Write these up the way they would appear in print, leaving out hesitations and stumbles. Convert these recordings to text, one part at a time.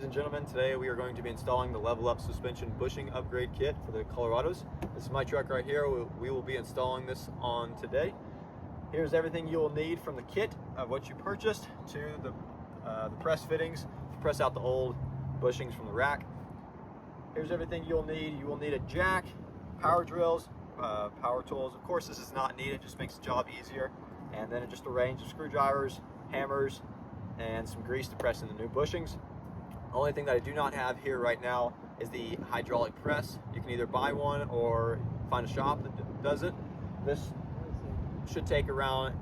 and gentlemen, today we are going to be installing the Level Up suspension bushing upgrade kit for the Colorados. This is my truck right here. We will be installing this on today. Here's everything you will need from the kit of what you purchased to the press fittings to press out the old bushings from the rack. Here's everything you'll need. You will need a jack, power drills, power tools. Of course, this is not needed, just makes the job easier. And then just a range of screwdrivers, hammers, and some grease to press in the new bushings. The only thing that I do not have here right now is the hydraulic press. You can either buy one or find a shop that does it. This should take around,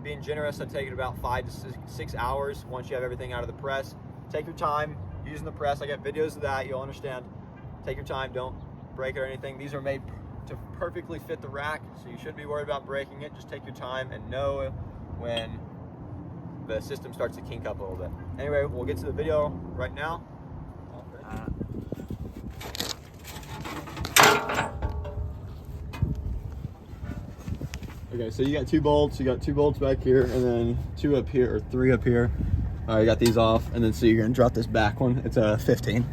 being generous, I'd take it about 5 to 6 hours once you have everything out of the press. Take your time using the press. I got videos of that, you'll understand. Take your time, don't break it or anything. These are made to perfectly fit the rack, so you shouldn't be worried about breaking it. Just take your time and know when the system starts to kink up a little bit. Anyway, we'll get to the video right now. Okay, so you got two bolts. You got two bolts back here, and then two up here, or three up here. You got these off, and then so you're gonna drop this back one. It's a 15.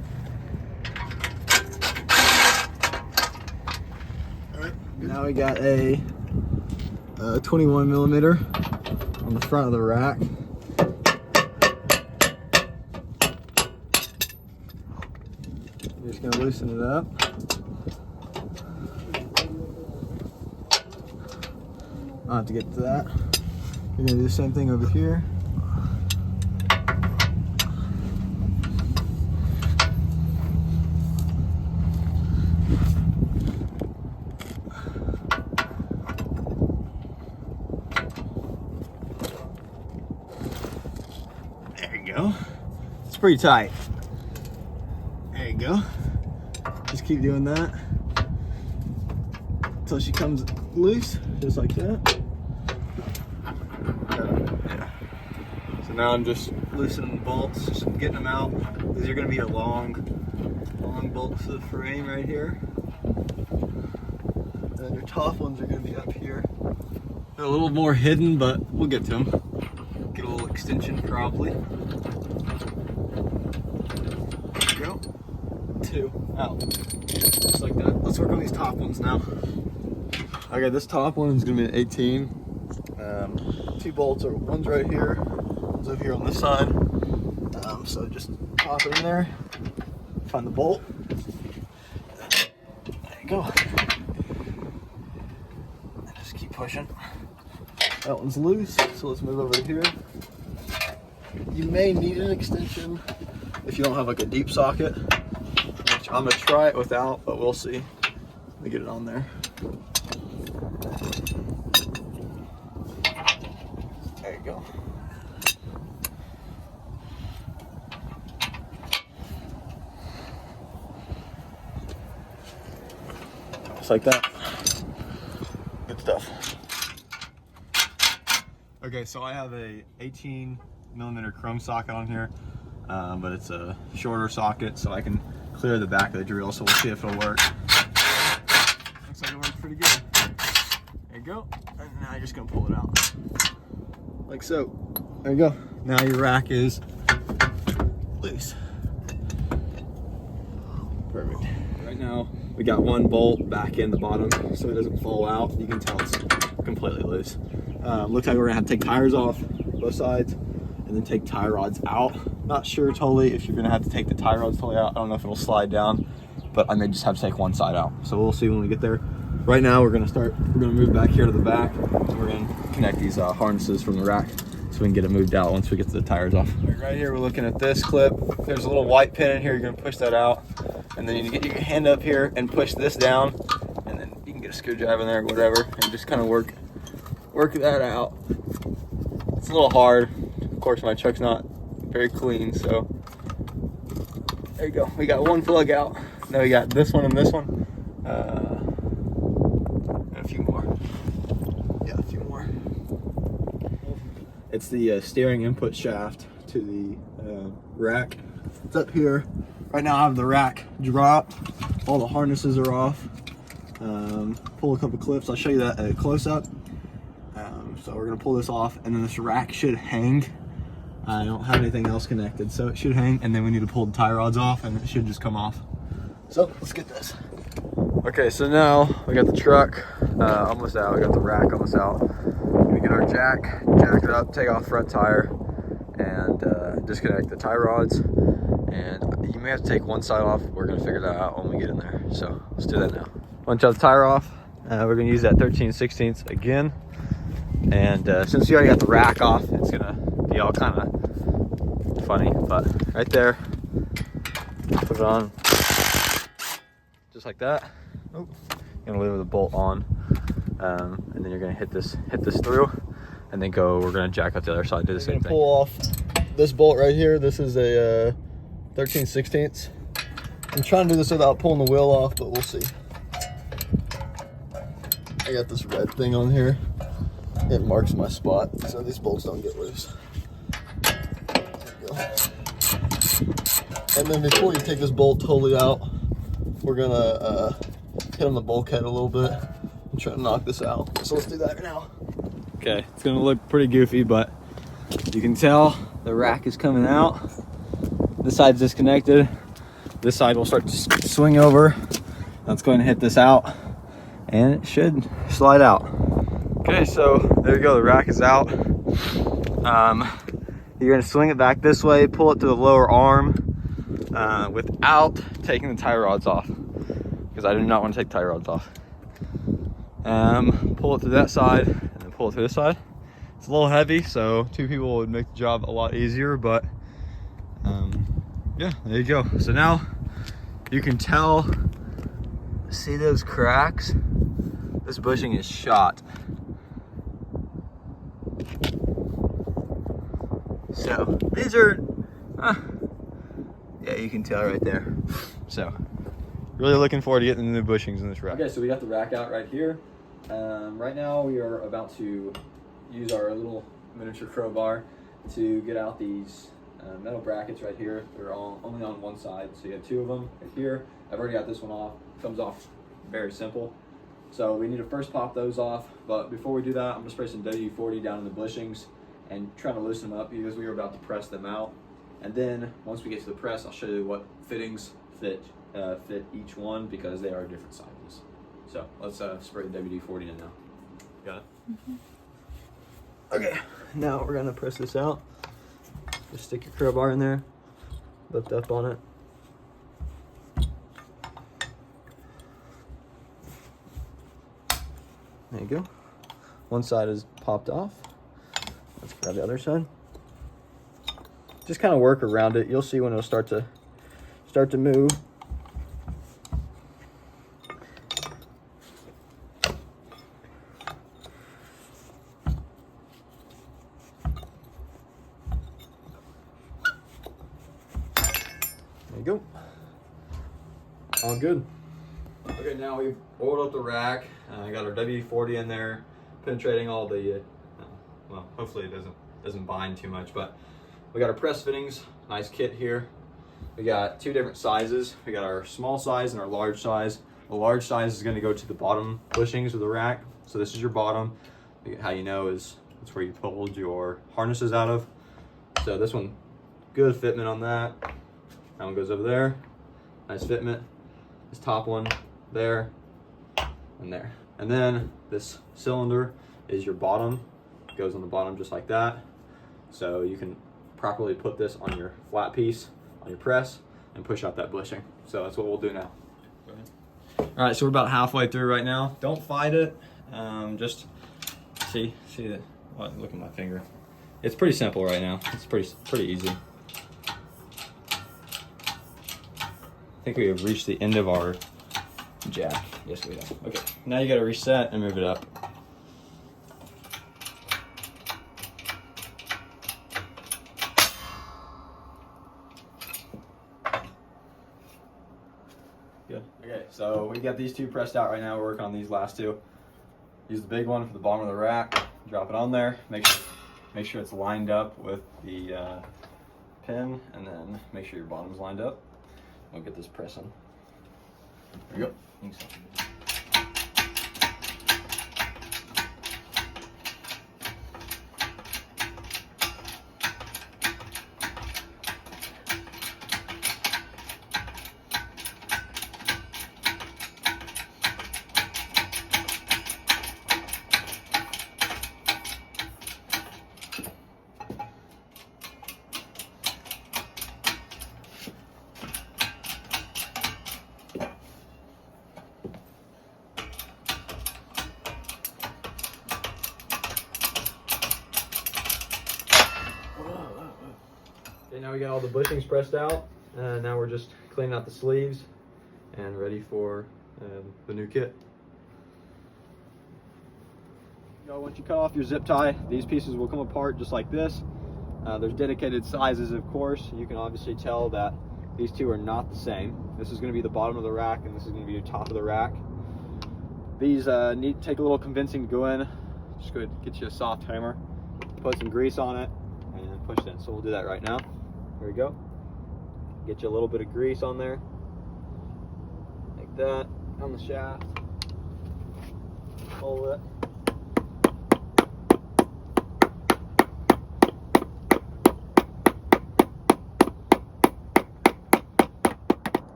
All right. Now we got a 21 millimeter on the front of the rack. You're just gonna loosen it up. I'll have to get to that. You're gonna do the same thing over here. There you go. It's pretty tight. There you go. Just keep doing that until she comes loose, just like that. Yeah. So now I'm just loosening the bolts, just getting them out. These are going to be your long bolts of the frame right here. And your top ones are going to be up here. They're a little more hidden, but we'll get to them. Get a little extension probably. There we go. Two out. Just like that. Let's work on these top ones now. Okay, this top one is gonna be an 18. Two bolts are, one's right here, one's over here on this side. So just pop it in there, find the bolt. There you go. And just keep pushing. That one's loose, so let's move over to here. You may need an extension if you don't have like a deep socket, which I'm gonna try it without, but we'll see. Let me get it on there. There you go. Just like that. Good stuff. Okay, so I have a 18 millimeter chrome socket on here, but it's a shorter socket, so I can clear the back of the drill, so we'll see if it'll work. Looks like it works pretty good. There you go. And now you're just gonna pull it out. Like so. There you go. Now your rack is loose. Perfect. Right now, we got one bolt back in the bottom so it doesn't fall out. You can tell it's completely loose. Looks like we're gonna have to take tires off both sides and then take tie rods out. Not sure totally if you're gonna have to take the tie rods totally out. I don't know if it'll slide down, but I may just have to take one side out. So we'll see when we get there. Right now we're gonna move back here to the back, and we're gonna connect these harnesses from the rack so we can get it moved out once we get the tires off. Right here we're looking at this clip. There's a little white pin in here, you're gonna push that out, and then you get your hand up here and push this down, and then you can get a screwdriver in there or whatever, and just kind of work that out. It's a little hard. Of course, my truck's not very clean, so there you go. We got one plug out. Now we got this one and this one. And a few more. Yeah, a few more. It's the steering input shaft to the rack. It's up here. Right now I have the rack dropped. All the harnesses are off. Pull a couple clips. I'll show you that at a close-up. So we're gonna pull this off, and then this rack should hang I don't have anything else connected, so it should hang, and then we need to pull the tie rods off and it should just come off. So let's get this. Okay, so now we got the truck almost out. We got the rack almost out. We get our jack it up, take off front tire, and disconnect the tie rods. And you may have to take one side off. We're gonna figure that out when we get in there. So let's do that now. Once you have the tire off, we're gonna use that 13/16 again. And since you already got the rack off, it's gonna be all kind of funny. But right there, put it on, just like that. Oh, you're gonna leave the bolt on, and then you're gonna hit this through, and then go. We're gonna jack up the other side, do the same thing. Pull off this bolt right here. This is a 13/16. I'm trying to do this without pulling the wheel off, but we'll see. I got this red thing on here. It marks my spot, so these bolts don't get loose. There we go. And then before you take this bolt totally out, we're gonna hit on the bulkhead a little bit and try to knock this out. So let's do that right now. Okay, it's gonna look pretty goofy, but you can tell the rack is coming out. This side's disconnected. This side will start to swing over. Let's go ahead and hit this out, and it should slide out. Okay, so there you go, the rack is out. You're gonna swing it back this way, pull it to the lower arm without taking the tie rods off, because I do not want to take tie rods off. Pull it to that side and then pull it to this side. It's a little heavy, so 2 people would make the job a lot easier, but yeah, there you go. So now you can tell, see those cracks? This bushing is shot. So these are, yeah, you can tell right there. So really looking forward to getting the new bushings in this rack. Okay, so we got the rack out right here. Right now we are about to use our little miniature crowbar to get out these metal brackets right here. They're all only on one side, so you have 2 of them right here. I've already got this one off. It comes off very simple. So we need to first pop those off, but before we do that, I'm gonna spray some WD-40 down in the bushings and try to loosen them up, because we are about to press them out. And then once we get to the press, I'll show you what fittings fit each one, because they are different sizes. So let's spray the WD-40 in now. Got it? Mm-hmm. Okay, now we're gonna press this out. Just stick your crowbar in there, lift up on it. There you go. One side is popped off. Let's grab the other side. Just kind of work around it. You'll see when it'll start to move. There you go. All good. Okay, now we've oiled up the rack. I got our WD-40 in there, penetrating all the, well, hopefully it doesn't bind too much, but we got our press fittings, nice kit here. We got 2 different sizes. We got our small size and our large size. The large size is gonna go to the bottom bushings of the rack. So this is your bottom. How you know is it's where you pulled your harnesses out of. So this one, good fitment on that. That one goes over there, nice fitment. This top one there and there. And then this cylinder is your bottom. It goes on the bottom just like that. So you can properly put this on your flat piece, on your press, and push out that bushing. So that's what we'll do now. All right, so we're about halfway through right now. Don't fight it. Just see that. Well, look at my finger. It's pretty simple right now. It's pretty easy. I think we have reached the end of our jack. Yes, we have. Okay, now you got to reset and move it up. Good. Okay, so we got these 2 pressed out right now. We're working on these last 2. Use the big one for the bottom of the rack. Drop it on there. Make sure it's lined up with the pin, and then make sure your bottom's lined up. We'll get this pressing. There you go. we got all the bushings pressed out. Now we're just cleaning out the sleeves and ready for the new kit. Once you cut off your zip tie, these pieces will come apart just like this. There's dedicated sizes, of course. You can obviously tell that these two are not the same. This is going to be the bottom of the rack, and this is going to be the top of the rack. These need to take a little convincing to go in. Just go ahead and get you a soft hammer, put some grease on it, and push it in. So we'll do that right now. There we go. Get you a little bit of grease on there, like that, on the shaft. Hold it.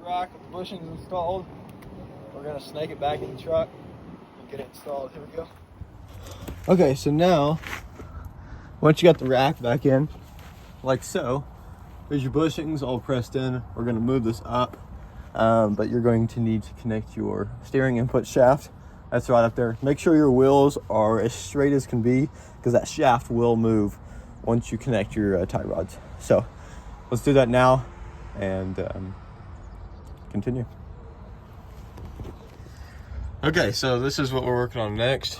Rack with the bushings installed. We're gonna snake it back in the truck and get it installed. Here we go. Okay, so now once you got the rack back in, like so, there's your bushings all pressed in. We're gonna move this up, but you're going to need to connect your steering input shaft. That's right up there. Make sure your wheels are as straight as can be, because that shaft will move once you connect your tie rods. So let's do that now and continue. Okay, so this is what we're working on next.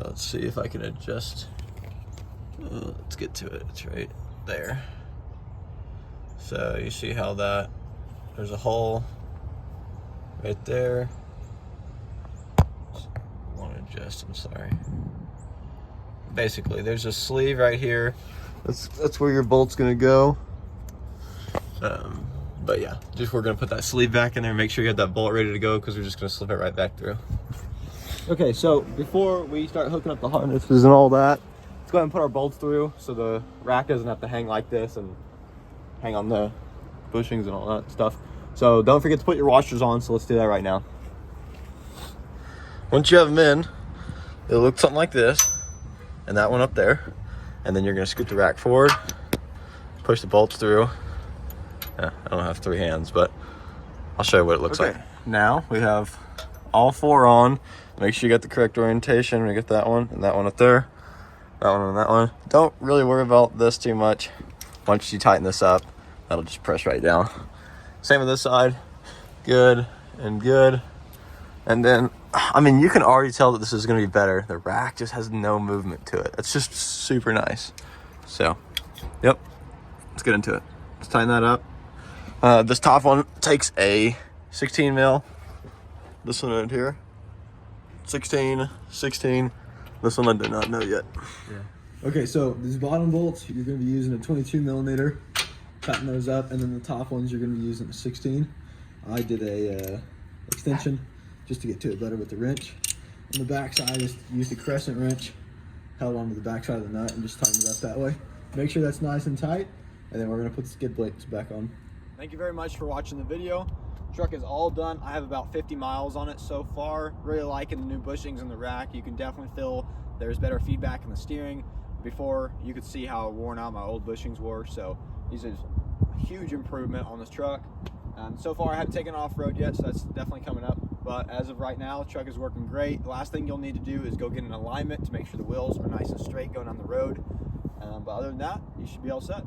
Let's see if I can adjust. Let's get to it. It's right there. So you see how there's a hole right there. I want to adjust, I'm sorry. Basically, there's a sleeve right here. That's where your bolt's gonna go. But yeah, we're gonna put that sleeve back in there, make sure you have that bolt ready to go, because we're just gonna slip it right back through. Okay, so before we start hooking up the harnesses and all that, let's go ahead and put our bolts through so the rack doesn't have to hang like this and hang on the bushings and all that stuff. So don't forget to put your washers on, so let's do that right now. Once you have them in, it'll look something like this, and that one up there. And then you're gonna scoot the rack forward, push the bolts through. Yeah, I don't have 3 hands, but I'll show you what it looks like. Now we have all 4 on. Make sure you get the correct orientation. We get that one and that one up there, that one and that one. Don't really worry about this too much. Once you tighten this up, that'll just press right down. Same with this side. Good and good. And then, I mean, you can already tell that this is gonna be better. The rack just has no movement to it. It's just super nice. So, yep, let's get into it. Let's tighten that up. This top one takes a 16 mil. This one right here, 16. This one I do not know yet. Yeah. Okay, so these bottom bolts, you're going to be using a 22 millimeter. Tighten those up, and then the top ones you're going to be using a 16. I did a extension just to get to it better with the wrench. On the back side, I just used a crescent wrench, held onto the back side of the nut, and just tightened it up that way. Make sure that's nice and tight, and then we're going to put the skid plates back on. Thank you very much for watching the video. Truck is all done. I have about 50 miles on it so far. Really liking the new bushings in the rack. You can definitely feel there's better feedback in the steering. Before, you could see how worn out my old bushings were. So this is a huge improvement on this truck. So far, I haven't taken off-road yet, so that's definitely coming up. But as of right now, the truck is working great. The last thing you'll need to do is go get an alignment to make sure the wheels are nice and straight going on the road. But other than that, you should be all set.